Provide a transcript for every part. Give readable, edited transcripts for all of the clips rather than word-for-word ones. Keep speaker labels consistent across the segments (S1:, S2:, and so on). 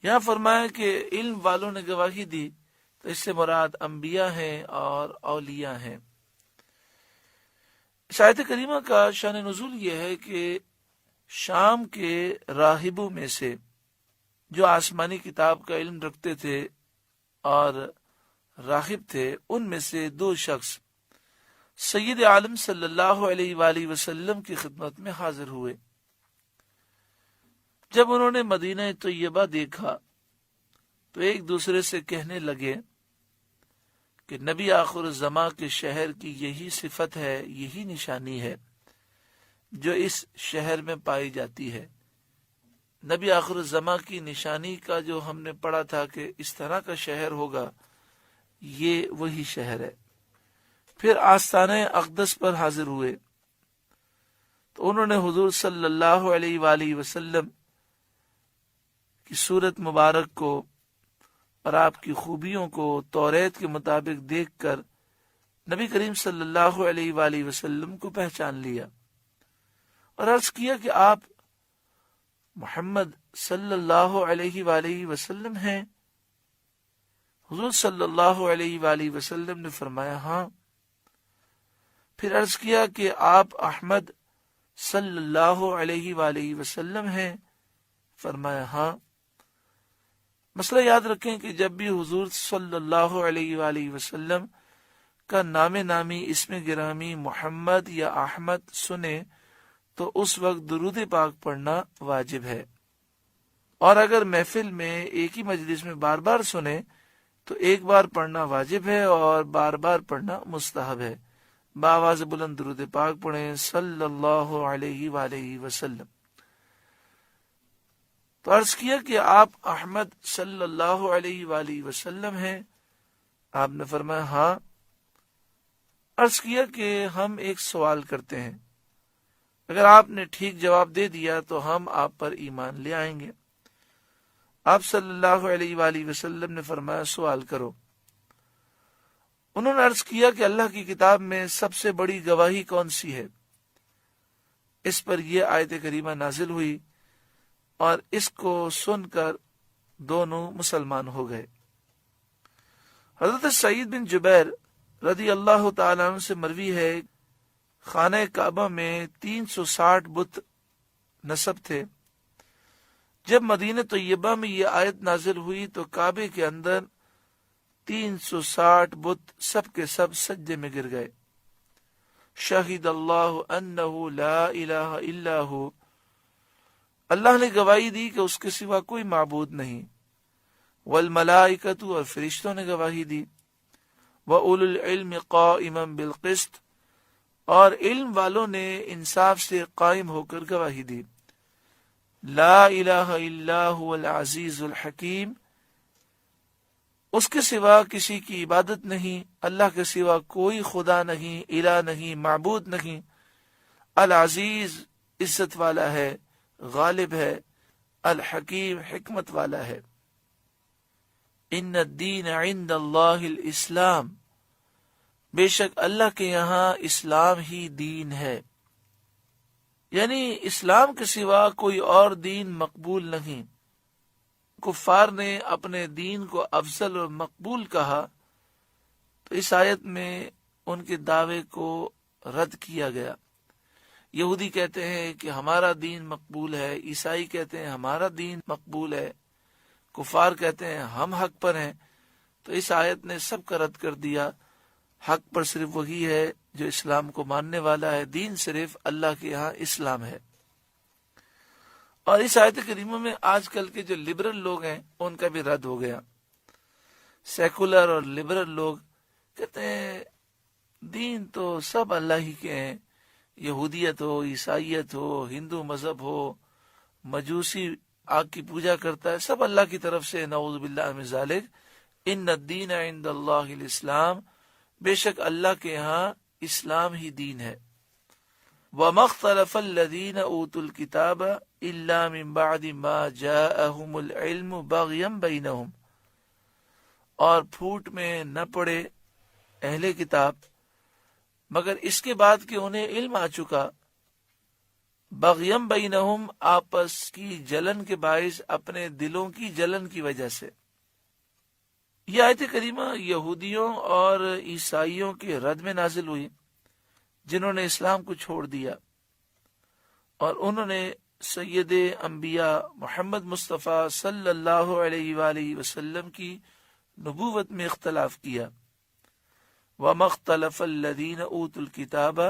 S1: یہاں فرمایا کہ علم والوں نے گواہی دی، تو اس سے مراد انبیاء ہیں اور اولیاء ہیں۔ اس آیت کریمہ کا شان نزول یہ ہے کہ شام کے راہبوں میں سے جو آسمانی کتاب کا علم رکھتے تھے اور راہب تھے، ان میں سے دو شخص سید عالم صلی اللہ علیہ وآلہ وسلم کی خدمت میں حاضر ہوئے۔ جب انہوں نے مدینہ طیبہ دیکھا تو ایک دوسرے سے کہنے لگے کہ نبی آخر الزماں کے شہر کی یہی صفت ہے، یہی نشانی ہے جو اس شہر میں پائی جاتی ہے۔ نبی آخر الزماں کی نشانی کا جو ہم نے پڑھا تھا کہ اس طرح کا شہر ہوگا، یہ وہی شہر ہے۔ پھر آستانہ اقدس پر حاضر ہوئے تو انہوں نے حضور صلی اللہ علیہ وآلہ وسلم کی صورت مبارک کو اور آپ کی خوبیوں کو توریت کے مطابق دیکھ کر نبی کریم صلی اللہ علیہ وآلہ وسلم کو پہچان لیا اور عرض کیا کہ آپ محمد صلی اللہ علیہ وآلہ وسلم ہیں؟ حضور صلی اللہ علیہ وآلہ وسلم نے فرمایا ہاں۔ پھر عرض کیا کہ آپ احمد صلی اللہ علیہ وآلہ وسلم ہیں؟ فرمایا ہاں۔ مسئلہ یاد رکھیں کہ جب بھی حضور صلی اللہ علیہ وآلہ وسلم کا نام نامی اسم گرامی محمد یا احمد سنے تو اس وقت درود پاک پڑھنا واجب ہے، اور اگر محفل میں ایک ہی مجلس میں بار بار سنے تو ایک بار پڑھنا واجب ہے اور بار بار پڑھنا مستحب ہے۔ بآواز بلند درود پاک پڑھیں صلی اللہ علیہ وآلہ وسلم۔ تو عرض کیا کہ آپ احمد صلی اللہ علیہ وآلہ وسلم ہیں؟ آپ نے فرمایا ہاں۔ عرض کیا کہ ہم ایک سوال کرتے ہیں، اگر آپ نے ٹھیک جواب دے دیا تو ہم آپ پر ایمان لے آئیں گے۔ آپ صلی اللہ علیہ وآلہ وسلم نے فرمایا سوال کرو۔ انہوں نے عرض کیا کہ اللہ کی کتاب میں سب سے بڑی گواہی کون سی ہے؟ اس پر یہ آیت کریمہ نازل ہوئی اور اس کو سن کر دونوں مسلمان ہو گئے۔ حضرت سعید بن جبیر رضی اللہ تعالیٰ عنہ سے مروی ہے، خانہ کعبہ میں 360 بت نصب تھے۔ جب مدینہ طیبہ میں یہ آیت نازل ہوئی تو کعبے کے اندر 360 بت سب کے سب سجدے میں گر گئے۔ شہید اللہ انہ لا الہ الا ہو، اللہ نے گواہی دی کہ اس کے سوا کوئی معبود نہیں۔ والملائکۃ، اور فرشتوں نے گواہی دی۔ وَأُولُو الْعِلْمِ قَائِمًا بِالْقِسْطِ، اور علم والوں نے انصاف سے قائم ہو کر گواہی دی۔ لا الہ الا هو العزیز الحکیم، اس کے سوا کسی کی عبادت نہیں، اللہ کے سوا کوئی خدا نہیں، الہ نہیں، معبود نہیں۔ العزیز عزت والا ہے، غالب ہے، الحکیم حکمت والا ہے۔ ان الدین عند اللہ الاسلام، بے شک اللہ کے یہاں اسلام ہی دین ہے، یعنی اسلام کے سوا کوئی اور دین مقبول نہیں۔ کفار نے اپنے دین کو افضل اور مقبول کہا تو اس آیت میں ان کے دعوے کو رد کیا گیا۔ یہودی کہتے ہیں کہ ہمارا دین مقبول ہے، عیسائی کہتے ہیں ہمارا دین مقبول ہے، کفار کہتے ہیں ہم حق پر ہیں۔ تو اس آیت نے سب کا رد کر دیا۔ حق پر صرف وہی ہے جو اسلام کو ماننے والا ہے، دین صرف اللہ کے یہاں اسلام ہے۔ اور اس آیت کریمہ میں آج کل کے جو لبرل لوگ ہیں ان کا بھی رد ہو گیا۔ سیکولر اور لبرل لوگ کہتے ہیں دین تو سب اللہ ہی کے ہیں، یہودیت ہو، عیسائیت ہو، ہندو مذہب ہو، مجوسی آگ کی پوجا کرتا ہے، سب اللہ کی طرف سے، نعوذ باللہ من ذالک۔ ان الدین عند اللہ الاسلام، بے شک اللہ کے یہاں اسلام ہی دین ہے۔ وَمَا اخْتَلَفَ الَّذِينَ أُوتُوا الْكِتَابَ إِلَّا مِن بَعْدِ مَا جَاءَهُمُ الْعِلْمُ بَغْيًا بَيْنَهُمْ، اور پھوٹ میں نہ پڑے اہل کتاب مگر اس کے بعد کہ انہیں علم آ چکا، بغیم بینہم، آپس کی جلن کے باعث، اپنے دلوں کی جلن کی وجہ سے۔ یہ آیت کریمہ یہودیوں اور عیسائیوں کے رد میں نازل ہوئی، جنہوں نے اسلام کو چھوڑ دیا اور انہوں نے سید انبیاء محمد مصطفیٰ صلی اللہ علیہ وآلہ وسلم کی نبوت میں اختلاف کیا۔ وَمَا اخْتَلَفَ الَّذِينَ أُوتُوا الْكِتَابَ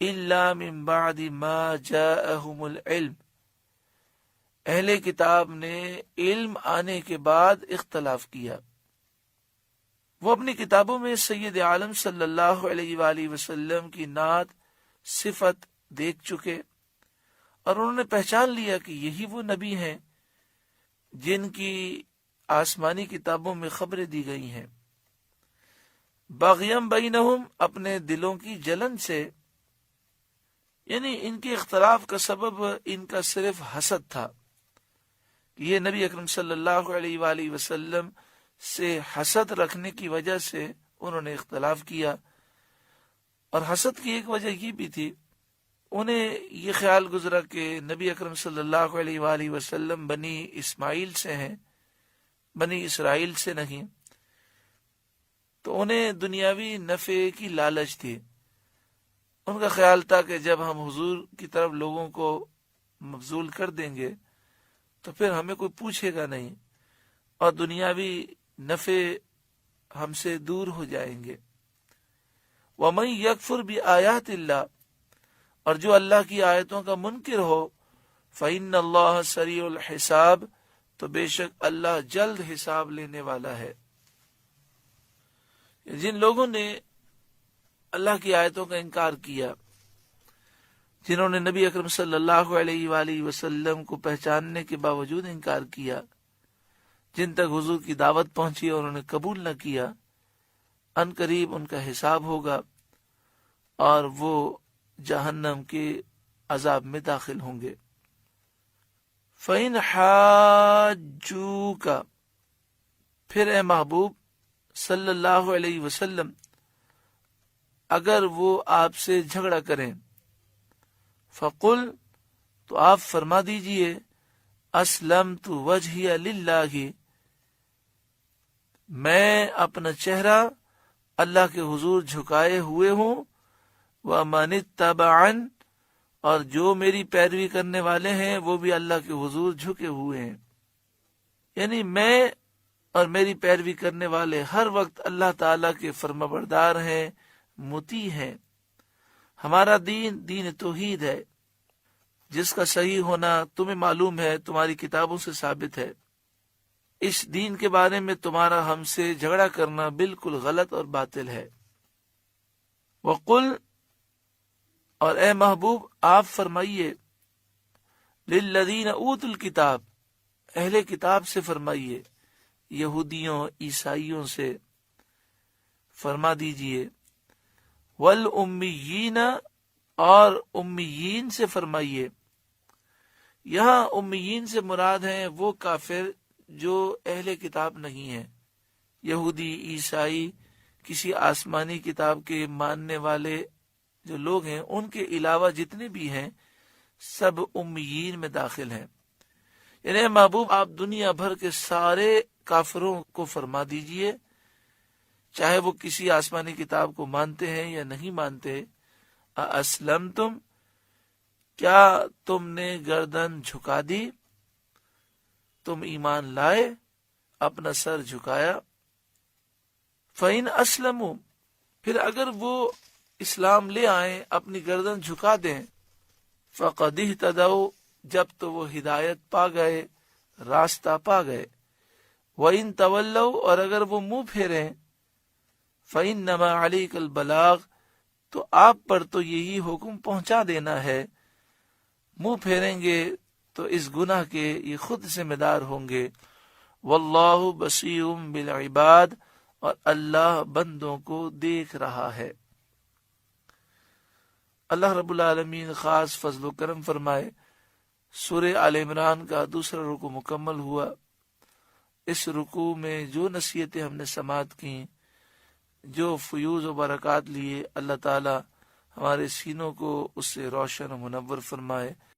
S1: إِلَّا مِن بَعْدِ مَا جَاءَهُمُ الْعِلْمُ، اہل کتاب نے علم آنے کے بعد اختلاف کیا۔ وہ اپنی کتابوں میں سید عالم صلی اللہ علیہ وآلہ وسلم کی نعت صفت دیکھ چکے، اور انہوں نے پہچان لیا کہ یہی وہ نبی ہیں جن کی آسمانی کتابوں میں خبریں دی گئی ہیں۔ باغیم بینہم، اپنے دلوں کی جلن سے، یعنی ان کے اختلاف کا سبب ان کا صرف حسد تھا کہ یہ نبی اکرم صلی اللہ علیہ وآلہ وسلم سے حسد رکھنے کی وجہ سے انہوں نے اختلاف کیا۔ اور حسد کی ایک وجہ یہ بھی تھی، انہیں یہ خیال گزرا کہ نبی اکرم صلی اللہ علیہ وآلہ وسلم بنی اسماعیل سے ہیں، بنی اسرائیل سے نہیں، تو انہیں دنیاوی نفع کی لالچ تھی۔ ان کا خیال تھا کہ جب ہم حضور کی طرف لوگوں کو مبذول کر دیں گے تو پھر ہمیں کوئی پوچھے گا نہیں، اور دنیاوی نفع ہم سے دور ہو جائیں گے۔ وَمَن يَكْفُرْ بِآيَاتِ اللَّهِ، اور جو اللہ کی آیتوں کا منکر ہو، فَإِنَّ اللَّهَ سَرِيعُ الْحِسَابِ، تو بے شک اللہ جلد حساب لینے والا ہے۔ جن لوگوں نے اللہ کی آیتوں کا انکار کیا، جنہوں نے نبی اکرم صلی اللہ علیہ وآلہ وسلم کو پہچاننے کے باوجود انکار کیا، جن تک حضور کی دعوت پہنچی اور انہوں نے قبول نہ کیا، ان قریب ان کا حساب ہوگا اور وہ جہنم کے عذاب میں داخل ہوں گے۔ فَإِنْ حَاجُّوكَ، پھر اے محبوب صلی اللہ علیہ وسلم اگر وہ آپ سے جھگڑا کریں، فَقُلْ، تو آپ فرما دیجئے، أَسْلَمْتُ وَجْهِيَ لِلَّهِ، میں اپنا چہرہ اللہ کے حضور جھکائے ہوئے ہوں، وَمَنِ اتَّبَعَنِ، اور جو میری پیروی کرنے والے ہیں وہ بھی اللہ کے حضور جھکے ہوئے ہیں۔ یعنی میں اور میری پیروی کرنے والے ہر وقت اللہ تعالیٰ کے فرمانبردار ہیں، مطیع ہیں۔ ہمارا دین دین توحید ہے، جس کا صحیح ہونا تمہیں معلوم ہے، تمہاری کتابوں سے ثابت ہے۔ اس دین کے بارے میں تمہارا ہم سے جھگڑا کرنا بالکل غلط اور باطل ہے۔ وَقُلْ، اور اے محبوب آپ فرمائیے، لِلَّذِينَ أُوتُوا الْكِتَابَ، اہل کتاب سے فرمائیے، یہودیوں عیسائیوں سے فرما دیجئے، وَالْأُمِّيِّينَ، اور امیین سے فرمائیے۔ یہاں امیین سے مراد ہیں وہ کافر جو اہل کتاب نہیں ہیں، یہودی عیسائی کسی آسمانی کتاب کے ماننے والے جو لوگ ہیں، ان کے علاوہ جتنے بھی ہیں سب امیین میں داخل ہیں۔ یعنی محبوب آپ دنیا بھر کے سارے کافروں کو فرما دیجئے، چاہے وہ کسی آسمانی کتاب کو مانتے ہیں یا نہیں مانتے، اسلمتم، کیا تم نے گردن جھکا دی، تم ایمان لائے، اپنا سر جھکایا۔ فَإِنْ أَسْلَمُوا، پھر اگر وہ اسلام لے آئیں، اپنی گردن جھکا دیں، فَقَدْ اهْتَدَوْا، جب تو وہ ہدایت پا گئے، راستہ پا گئے۔ وَإِنْ تَوَلَّوْا، اور اگر وہ منہ پھیریں، فَإِنَّمَا عَلَيْكَ الْبَلَاغُ، تو آپ پر تو یہی حکم پہنچا دینا ہے۔ منہ پھیریں گے تو اس گناہ کے یہ خود ذمہ دار ہوں گے۔ واللہ بصیر بالعباد، اور اللہ بندوں کو دیکھ رہا ہے۔ اللہ رب العالمین خاص فضل و کرم فرمائے۔ سورہ آل عمران کا دوسرا رکوع مکمل ہوا۔ اس رکوع میں جو نصیحتیں ہم نے سماعت کی، جو فیوز و برکات لیے، اللہ تعالی ہمارے سینوں کو اس سے روشن و منور فرمائے۔